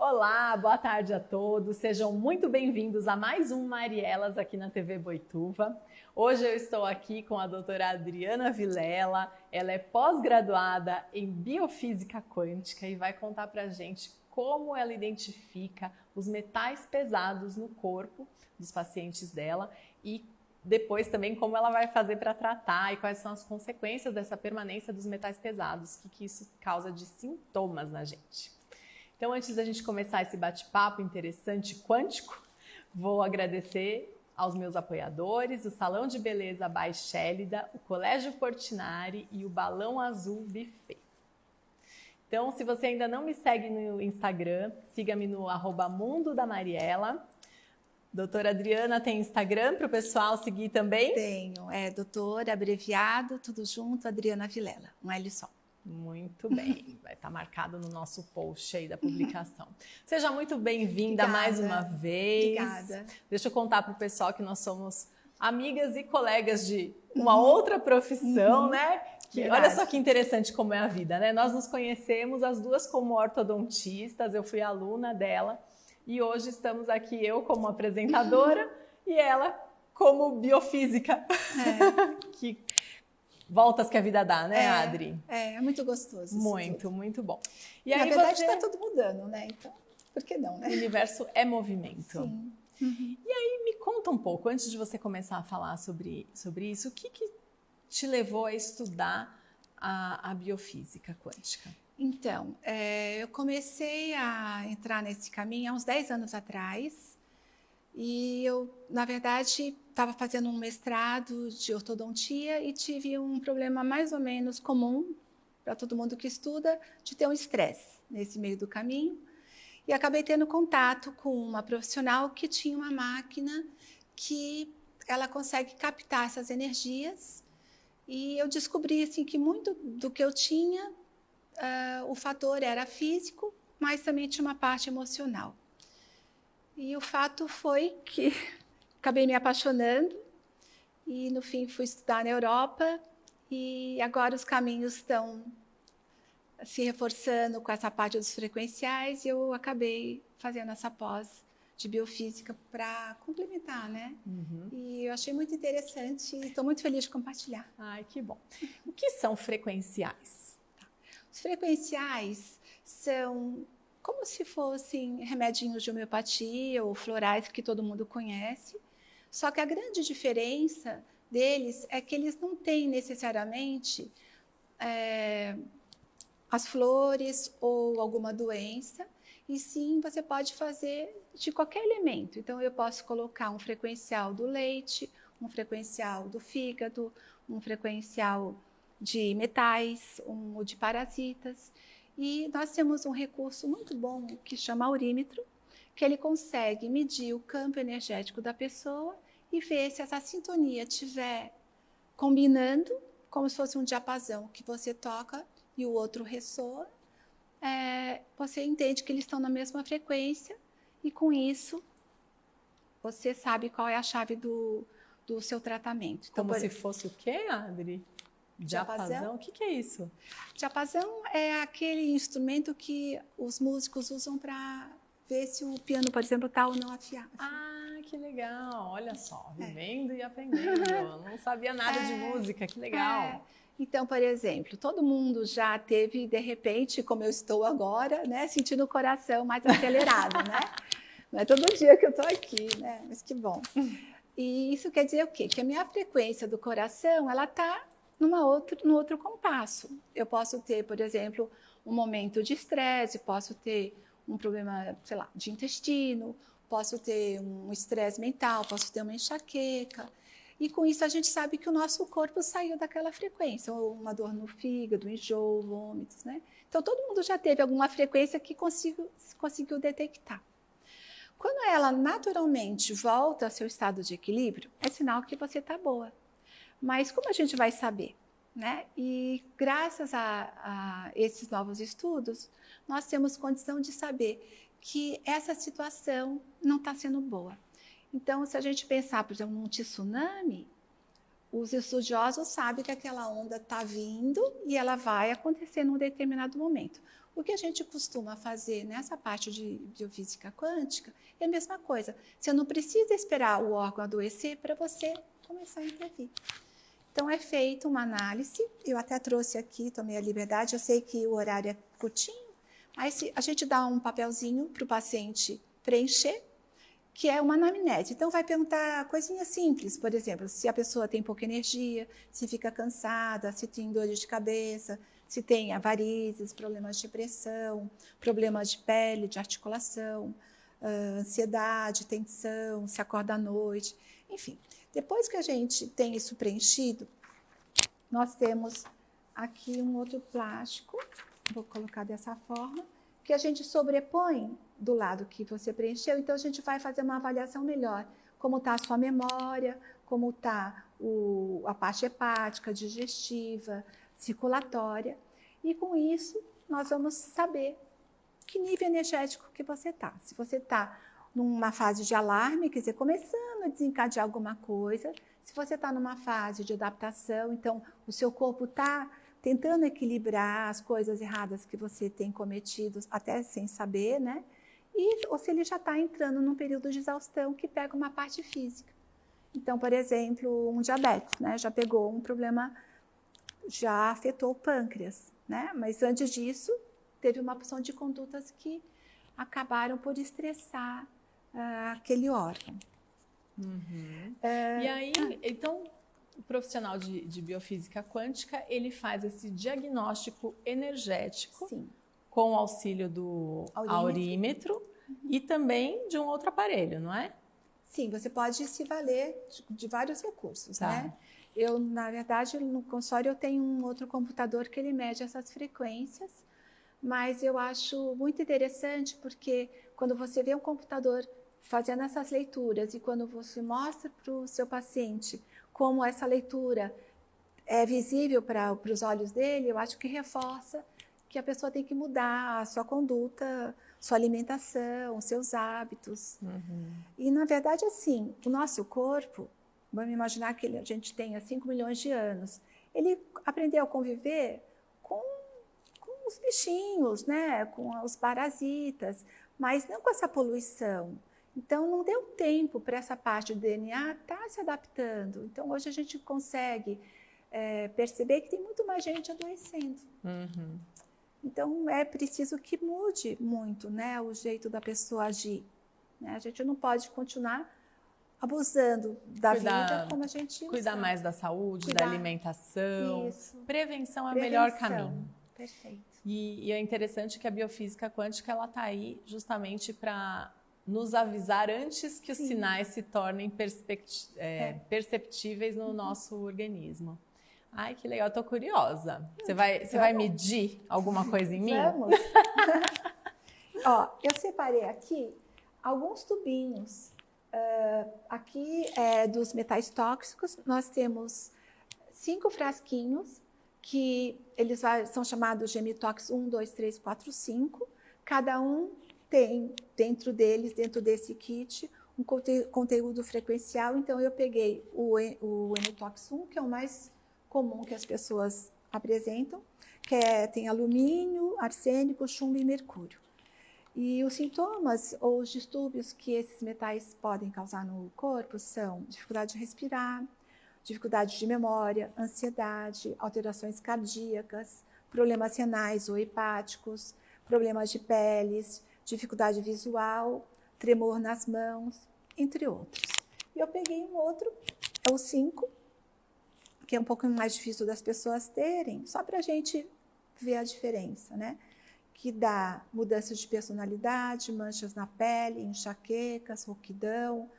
Olá, boa tarde a todos. Sejam muito bem-vindos a mais um Marielas aqui na TV Boituva. Hoje eu estou aqui com a doutora Adriana Vilela. Ela é pós-graduada em Biofísica Quântica e vai contar pra gente como ela identifica os metais pesados no corpo dos pacientes dela e depois também como ela vai fazer para tratar e quais são as consequências dessa permanência dos metais pesados, o que isso causa de sintomas na gente. Então, antes da gente começar esse bate-papo interessante quântico, vou agradecer aos meus apoiadores, o Salão de Beleza by Chélida, o Colégio Portinari e o Balão Azul Buffet. Então, se você ainda não me segue no Instagram, siga-me no @Mundo da Mariela. Doutora Adriana tem Instagram para o pessoal seguir também? Tenho, doutora, abreviado, tudo junto, Adriana Vilela, um L só. Muito bem, vai estar marcado no nosso post aí da publicação. Seja muito bem-vinda mais uma vez. Obrigada. Deixa eu contar para o pessoal que nós somos amigas e colegas de uma outra profissão, né? Que, olha só que interessante como é a vida, né? Nós nos conhecemos as duas como ortodontistas, eu fui aluna dela e hoje estamos aqui eu como apresentadora e ela como biofísica. Que voltas que a vida dá, né, Adri? É muito gostoso. Muito, muito bom. E na aí verdade está tudo mudando, né? Então, por que não, né? O universo é movimento. Sim. E aí me conta um pouco, antes de você começar a falar sobre isso, o que te levou a estudar a biofísica quântica? Então, eu comecei a entrar nesse caminho há uns 10 anos atrás. E eu, na verdade, estava fazendo um mestrado de ortodontia e tive um problema mais ou menos comum para todo mundo que estuda, de ter um estresse nesse meio do caminho. E acabei tendo contato com uma profissional que tinha uma máquina que ela consegue captar essas energias. E eu descobri assim, que muito do que eu tinha, o fator era físico, mas também tinha uma parte emocional. E o fato foi que acabei me apaixonando e, no fim, fui estudar na Europa e agora os caminhos estão se reforçando com essa parte dos frequenciais e eu acabei fazendo essa pós de biofísica para complementar, né? E eu achei muito interessante e estou muito feliz de compartilhar. Ai, que bom. O que são frequenciais? Os frequenciais são como se fossem remedinhos de homeopatia ou florais que todo mundo conhece, só que a grande diferença deles é que eles não têm necessariamente as flores ou alguma doença, e sim você pode fazer de qualquer elemento. Então eu posso colocar um frequencial do leite, um frequencial do fígado, um frequencial de metais, um de parasitas. E nós temos um recurso muito bom que chama aurímetro, que ele consegue medir o campo energético da pessoa e ver se essa sintonia estiver combinando, como se fosse um diapasão que você toca e o outro ressoa. Você entende que eles estão na mesma frequência e com isso você sabe qual é a chave do seu tratamento. Como se fosse o quê, Adri? Diapasão? O que é isso? Diapasão é aquele instrumento que os músicos usam para ver se o piano, por exemplo, está ou não afiado. Ah, que legal! Olha só, vivendo e aprendendo. Eu não sabia nada de música, que legal! Então, por exemplo, todo mundo já teve, de repente, como eu estou agora, né, sentindo o coração mais acelerado, né? Não é todo dia que eu estou aqui, né? Mas que bom. E isso quer dizer o quê? Que a minha frequência do coração, ela está no outro compasso. Eu posso ter, por exemplo, um momento de estresse, posso ter um problema, sei lá, de intestino, posso ter um estresse mental, posso ter uma enxaqueca. E com isso a gente sabe que o nosso corpo saiu daquela frequência, ou uma dor no fígado, enjoo, vômitos, né? Então todo mundo já teve alguma frequência que conseguiu detectar. Quando ela naturalmente volta ao seu estado de equilíbrio, é sinal que você está boa. Mas como a gente vai saber, né? E graças a esses novos estudos, nós temos condição de saber que essa situação não está sendo boa. Então, se a gente pensar, por exemplo, num tsunami, os estudiosos sabem que aquela onda está vindo e ela vai acontecer num determinado momento. O que a gente costuma fazer nessa parte de biofísica quântica é a mesma coisa. Você não precisa esperar o órgão adoecer para você começar a intervir. Então, é feita uma análise, eu até trouxe aqui, tomei a liberdade, eu sei que o horário é curtinho, mas a gente dá um papelzinho para o paciente preencher, que é uma anamnese. Então, vai perguntar coisinhas simples, por exemplo, se a pessoa tem pouca energia, se fica cansada, se tem dores de cabeça, se tem varizes, problemas de pressão, problemas de pele, de articulação, ansiedade, tensão, se acorda à noite, enfim. Depois que a gente tem isso preenchido, nós temos aqui um outro plástico, vou colocar dessa forma, que a gente sobrepõe do lado que você preencheu, então a gente vai fazer uma avaliação melhor, como está a sua memória, como está a parte hepática, digestiva, circulatória, e com isso nós vamos saber que nível energético que você está. Se você está numa fase de alarme, quer dizer, começando a desencadear alguma coisa, se você está numa fase de adaptação, então o seu corpo está tentando equilibrar as coisas erradas que você tem cometido, até sem saber, né? Ou se ele já está entrando num período de exaustão que pega uma parte física. Então, por exemplo, um diabetes, né? Já pegou um problema, já afetou o pâncreas, né? Mas antes disso, teve uma opção de condutas que acabaram por estressar aquele órgão. Uhum. E aí, então, o profissional de biofísica quântica, ele faz esse diagnóstico energético. Sim. Com o auxílio do aurímetro e também de um outro aparelho, não é? Sim, você pode se valer de vários recursos, tá. né? Eu, na verdade, no consultório eu tenho um outro computador que ele mede essas frequências, mas eu acho muito interessante porque quando você vê um computador fazendo essas leituras e quando você mostra para o seu paciente como essa leitura é visível para os olhos dele, eu acho que reforça que a pessoa tem que mudar a sua conduta, sua alimentação, seus hábitos. Uhum. E, na verdade, assim, o nosso corpo, vamos imaginar que a gente tenha 5 milhões de anos, ele aprendeu a conviver com os bichinhos, né? Com os parasitas, mas não com essa poluição. Então, não deu tempo para essa parte do DNA estar se adaptando. Então, hoje a gente consegue perceber que tem muito mais gente adoecendo. Uhum. Então, é preciso que mude muito, né, o jeito da pessoa agir. Né? A gente não pode continuar abusando da vida como a gente cuidar sabe. mais da saúde, da alimentação. Isso. Prevenção é o melhor caminho. Perfeito. E é interessante que a biofísica quântica ela está aí justamente para nos avisar antes que os sinais se tornem perceptíveis no nosso organismo. Ai, que legal, eu tô curiosa. Você vai medir alguma coisa em mim? Vamos. Ó, eu separei aqui alguns tubinhos. Aqui é dos metais tóxicos. Nós temos 5 frasquinhos que eles são chamados Gemitox 1, 2, 3, 4, 5. Cada um tem dentro deles, dentro desse kit, um conteúdo frequencial. Então, eu peguei o Gemitox 1, que é o mais comum que as pessoas apresentam, que tem alumínio, arsênico, chumbo e mercúrio. E os sintomas ou os distúrbios que esses metais podem causar no corpo são dificuldade de respirar, dificuldade de memória, ansiedade, alterações cardíacas, problemas renais ou hepáticos, problemas de peles, dificuldade visual, tremor nas mãos, entre outros. E eu peguei um outro, é o 5, que é um pouco mais difícil das pessoas terem, só para a gente ver a diferença, né? Que dá mudanças de personalidade, manchas na pele, enxaquecas, rouquidão,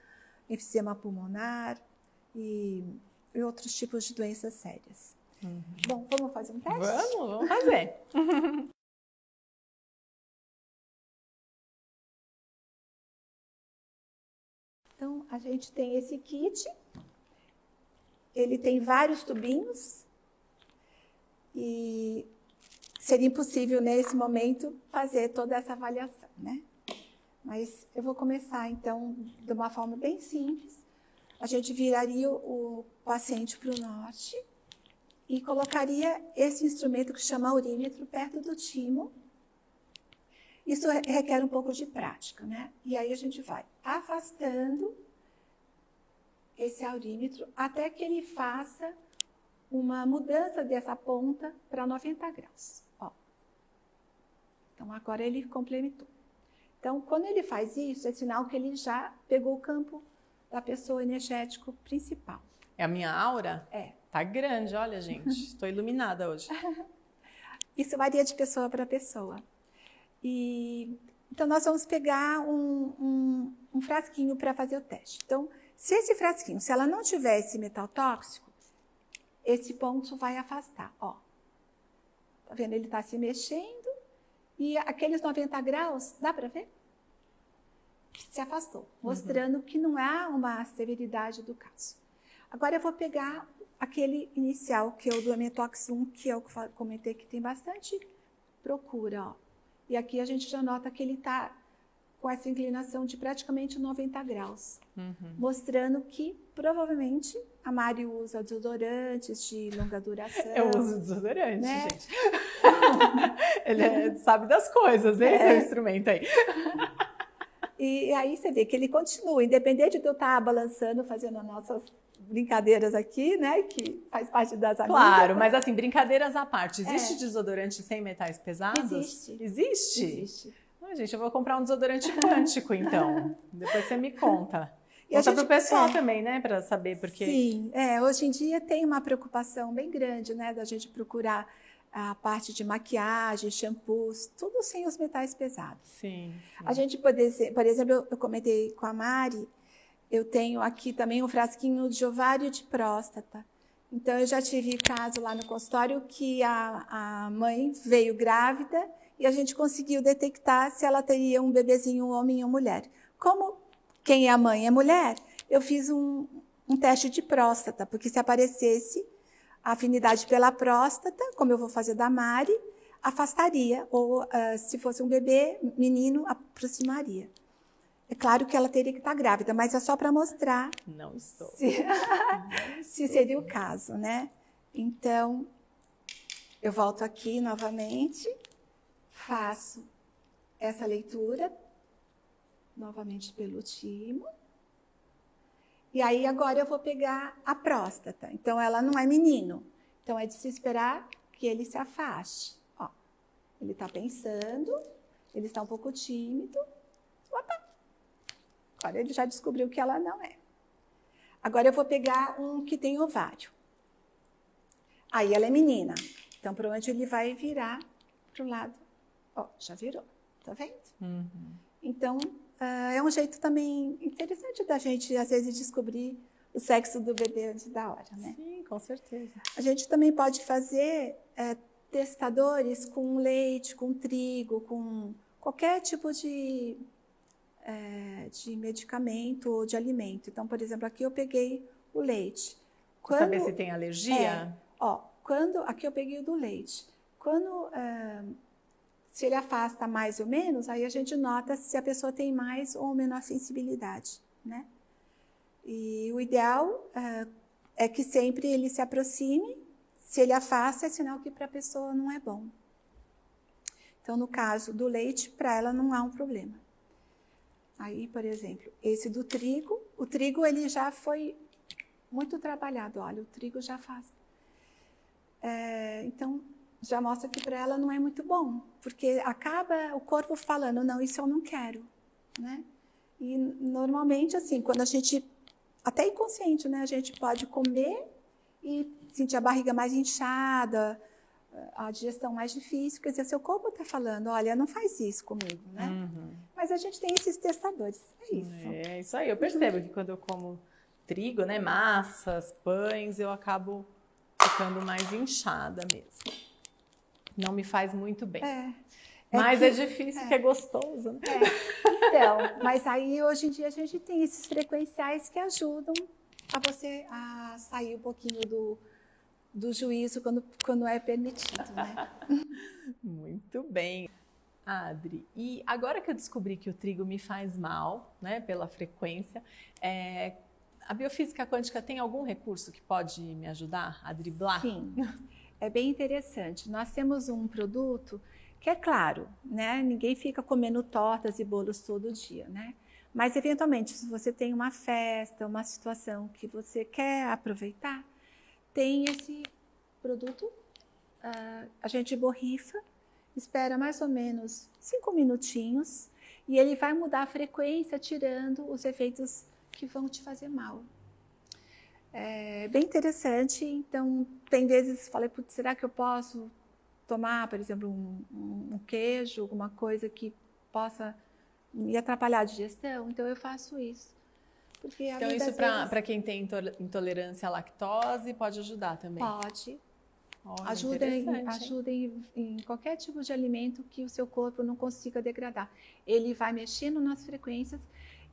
enfisema pulmonar e outros tipos de doenças sérias. Uhum. Bom, vamos fazer um teste? Vamos fazer. Então, a gente tem esse kit, ele tem vários tubinhos e seria impossível, nesse momento, fazer toda essa avaliação, né? Mas eu vou começar, então, de uma forma bem simples. A gente viraria o paciente para o norte e colocaria esse instrumento que chama aurímetro perto do timo Isso requer um pouco de prática, né? E aí a gente vai afastando esse aurímetro até que ele faça uma mudança dessa ponta para 90 graus. Ó. Então, agora ele complementou. Então, quando ele faz isso, é sinal que ele já pegou o campo da pessoa energético principal. É a minha aura? É. Tá grande, olha, gente. Estou iluminada hoje. Isso varia de pessoa para pessoa. Então, nós vamos pegar um frasquinho para fazer o teste. Então, se esse frasquinho, se ela não tiver esse metal tóxico, esse ponto vai afastar, ó. Tá vendo? Ele está se mexendo e aqueles 90 graus, dá para ver? Se afastou, mostrando que não há uma severidade do caso. Agora eu vou pegar aquele inicial, que é o do Ametox 1, que é o que eu comentei que tem bastante procura, ó. E aqui a gente já nota que ele está com essa inclinação de praticamente 90 graus, mostrando que provavelmente a Mari usa desodorantes de longa duração. Eu uso desodorante, né? gente. Ele sabe das coisas, esse é o instrumento aí. E aí você vê que ele continua, independente de eu estar balançando, fazendo as nossas brincadeiras aqui, né? Que faz parte das amigas. Claro, mas assim, brincadeiras à parte. Existe desodorante sem metais pesados? Existe. Existe? Existe. Ai, gente, eu vou comprar um desodorante quântico, então. Depois você me conta. E a Conta gente- pro pessoal também, né? Para saber, porque... Sim, hoje em dia tem uma preocupação bem grande, né? Da gente procurar a parte de maquiagem, shampoos, tudo sem os metais pesados. Sim. A gente pode ser, por exemplo, eu comentei com a Mari, eu tenho aqui também um frasquinho de ovário de próstata. Então, eu já tive caso lá no consultório que a mãe veio grávida e a gente conseguiu detectar se ela teria um bebezinho, um homem ou mulher. Como quem é a mãe é mulher, eu fiz um teste de próstata, porque se aparecesse a afinidade pela próstata, como eu vou fazer da Mari, afastaria, ou se fosse um bebê, menino, aproximaria. É claro que ela teria que estar grávida, mas é só para mostrar Não estou. se seria o caso, né? Então, eu volto aqui novamente, faço essa leitura, novamente pelo timo. E aí, agora eu vou pegar a próstata. Então, ela não é menino. Então, é de se esperar que ele se afaste. Ó, ele está pensando, ele está um pouco tímido. Opa! Agora ele já descobriu que ela não é. Agora eu vou pegar um que tem ovário. Aí ela é menina. Então, provavelmente ele vai virar para o lado. Ó, já virou. Tá vendo? Então, é um jeito também interessante da gente, às vezes, descobrir o sexo do bebê antes da hora, né? Sim, com certeza. A gente também pode fazer testadores com leite, com trigo, com qualquer tipo de medicamento ou de alimento. Então, por exemplo, aqui eu peguei o leite. Pra saber se tem alergia? Aqui eu peguei o do leite. Se ele afasta mais ou menos, aí a gente nota se a pessoa tem mais ou menor sensibilidade, né? E o ideal é que sempre ele se aproxime. Se ele afasta, é sinal que para a pessoa não é bom. Então, no caso do leite, para ela não há um problema. Aí, por exemplo, esse do trigo, o trigo ele já foi muito trabalhado. Olha, o trigo já afasta. Então, já mostra que para ela não é muito bom, porque acaba o corpo falando, não, isso eu não quero, né? E normalmente, assim, quando a gente, até inconsciente, né, a gente pode comer e sentir a barriga mais inchada, a digestão mais difícil, quer dizer, seu corpo está falando, olha, não faz isso comigo, né? Mas a gente tem esses testadores, é isso. É isso aí, eu percebo que quando eu como trigo, né, massas, pães, eu acabo ficando mais inchada mesmo. Não me faz muito bem. Mas é difícil, porque é gostoso, né? Então, mas aí hoje em dia a gente tem esses frequenciais que ajudam a você a sair um pouquinho do juízo quando é permitido, né? Muito bem. Adri, e agora que eu descobri que o trigo me faz mal, né, pela frequência, a biofísica quântica tem algum recurso que pode me ajudar a driblar? Sim. É bem interessante. Nós temos um produto Que é claro, né? Ninguém fica comendo tortas e bolos todo dia, né? Mas, eventualmente, se você tem uma festa, uma situação que você quer aproveitar, tem esse produto, a gente borrifa, espera mais ou menos 5 minutinhos e ele vai mudar a frequência, tirando os efeitos que vão te fazer mal. É bem interessante, então, tem vezes, falei, putz, será que eu posso tomar, por exemplo, um queijo, alguma coisa que possa me atrapalhar a digestão? Então, eu faço isso. Porque então, isso para quem tem intolerância à lactose pode ajudar também? Pode. Olha, ajuda em qualquer tipo de alimento que o seu corpo não consiga degradar. Ele vai mexendo nas frequências.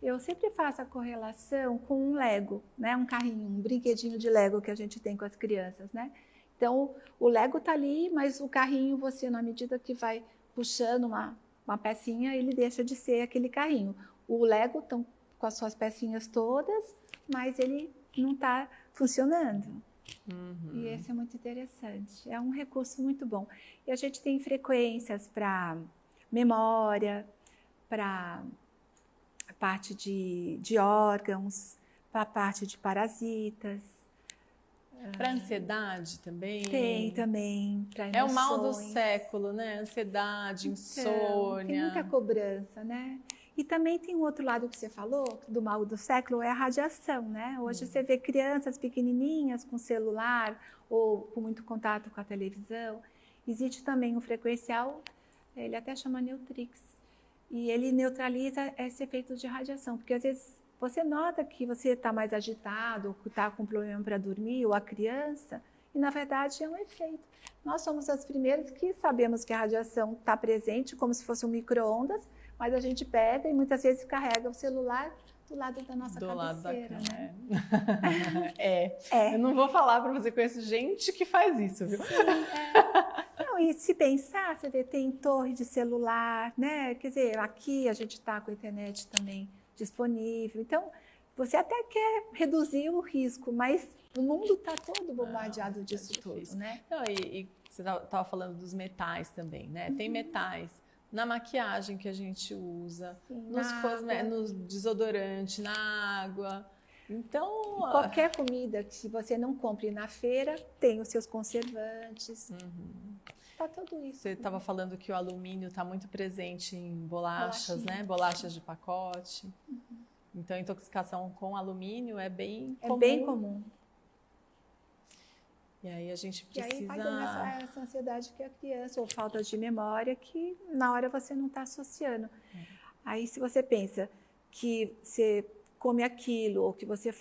Eu sempre faço a correlação com um Lego, né? Um carrinho, um brinquedinho de Lego que a gente tem com as crianças, né? Então, o Lego está ali, mas o carrinho, você, na medida que vai puxando uma pecinha, ele deixa de ser aquele carrinho. O Lego está com as suas pecinhas todas, mas ele não está funcionando. E esse é muito interessante. É um recurso muito bom. E a gente tem frequências para memória, para a parte de órgãos, para a parte de parasitas. Para ansiedade também? Tem também, para emoções. É o mal do século, né? Ansiedade, insônia. Tem muita cobrança, né? E também tem um outro lado que você falou, do mal do século, é a radiação, né? Hoje você vê crianças pequenininhas com celular ou com muito contato com a televisão. Existe também um frequencial, ele até chama Neutrix, e ele neutraliza esse efeito de radiação, porque às vezes você nota que você está mais agitado, ou que está com problema para dormir, ou a criança, e na verdade é um efeito. Nós somos as primeiras que sabemos que a radiação está presente, como se fosse um micro-ondas, mas a gente pega e muitas vezes carrega o celular do lado da nossa cabeceira, lado da cama, né? Eu não vou falar para você, conheço gente que faz isso, viu? Sim, Não, e se pensar, você vê, tem torre de celular, né? Quer dizer, aqui a gente está com a internet também disponível. Então, você até quer reduzir o risco, mas o mundo está todo bombardeado disso tudo, né? Não, e você estava falando dos metais também, né? Tem metais na maquiagem que a gente usa, Sim, nos desodorante, na água. Então, qualquer comida que se você não compre na feira, tem os seus conservantes. Tá tudo isso. Você estava falando que o alumínio está muito presente em bolachas, né? Bolachas de pacote. Então, a intoxicação com alumínio é bem comum. É bem comum. E aí a gente precisa... E aí vai dando essa ansiedade que a criança, ou falta de memória, que na hora você não está associando. Aí se você pensa que você come aquilo, ou que você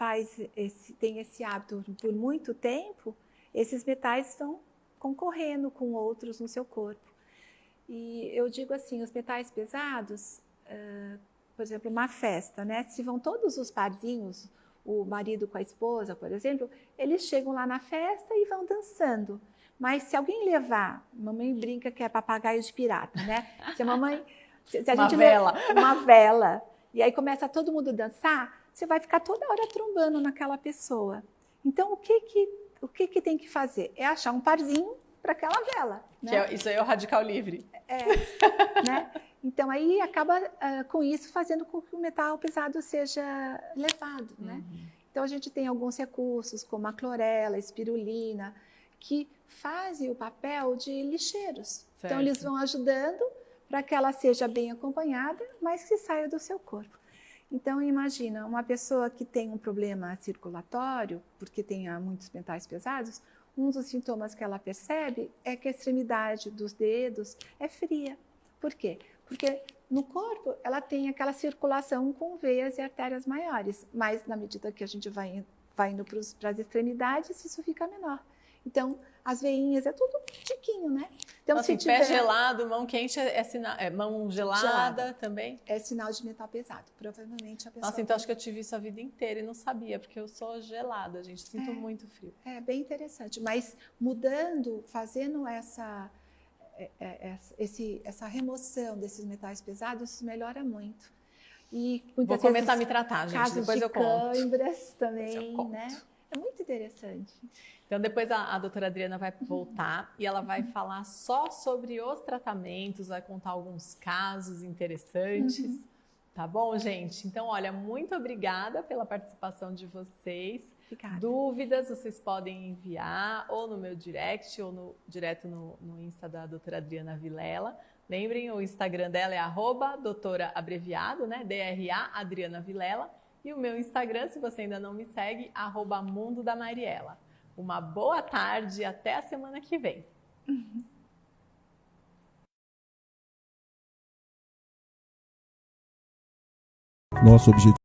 tem esse hábito por muito tempo, esses metais estão concorrendo com outros no seu corpo. E eu digo assim, os metais pesados, por exemplo, uma festa, né? Se vão todos os parzinhos, o marido com a esposa, por exemplo, eles chegam lá na festa e vão dançando. Mas se alguém levar, mamãe brinca que é papagaio de pirata, né? Se a gente vela. Uma vela, e aí começa todo mundo a dançar, você vai ficar toda hora trombando naquela pessoa. Então, o que tem que fazer? É achar um parzinho para aquela vela. Né? Isso aí é o radical livre. Né? Então, aí acaba com isso fazendo com que o metal pesado seja levado, né? Então, a gente tem alguns recursos, como a clorela, a espirulina, que fazem o papel de lixeiros. Certo. Então, eles vão ajudando para que ela seja bem acompanhada, mas que saia do seu corpo. Então, imagina, uma pessoa que tem um problema circulatório, porque tenha muitos metais pesados, um dos sintomas que ela percebe é que a extremidade dos dedos é fria. Por quê? Porque no corpo ela tem aquela circulação com veias e artérias maiores, mas na medida que a gente vai indo para as extremidades, isso fica menor. Então, as veinhas é tudo tiquinho, né? Então, assim, se tiver... pé gelado, mão quente mão gelada também? É sinal de metal pesado, provavelmente a pessoa... Nossa, então acho que eu tive isso a vida inteira e não sabia, porque eu sou gelada, gente, sinto muito frio. É bem interessante, mas mudando, fazendo essa remoção desses metais pesados, melhora muito. E vou começar a me tratar, gente, casos depois de eu conto. câimbras também, né? É muito interessante. Então, depois a doutora Adriana vai voltar e ela vai falar só sobre os tratamentos, vai contar alguns casos interessantes, tá bom, gente? Então, olha, muito obrigada pela participação de vocês. Obrigada. Dúvidas vocês podem enviar ou no meu direct ou direto no Insta da doutora Adriana Vilela. Lembrem, o Instagram dela é @doutora abreviado, né? DRA Adriana Vilela. E o meu Instagram, se você ainda não me segue, @Mundo da Mariela. Uma boa tarde e até a semana que vem. Nosso objetivo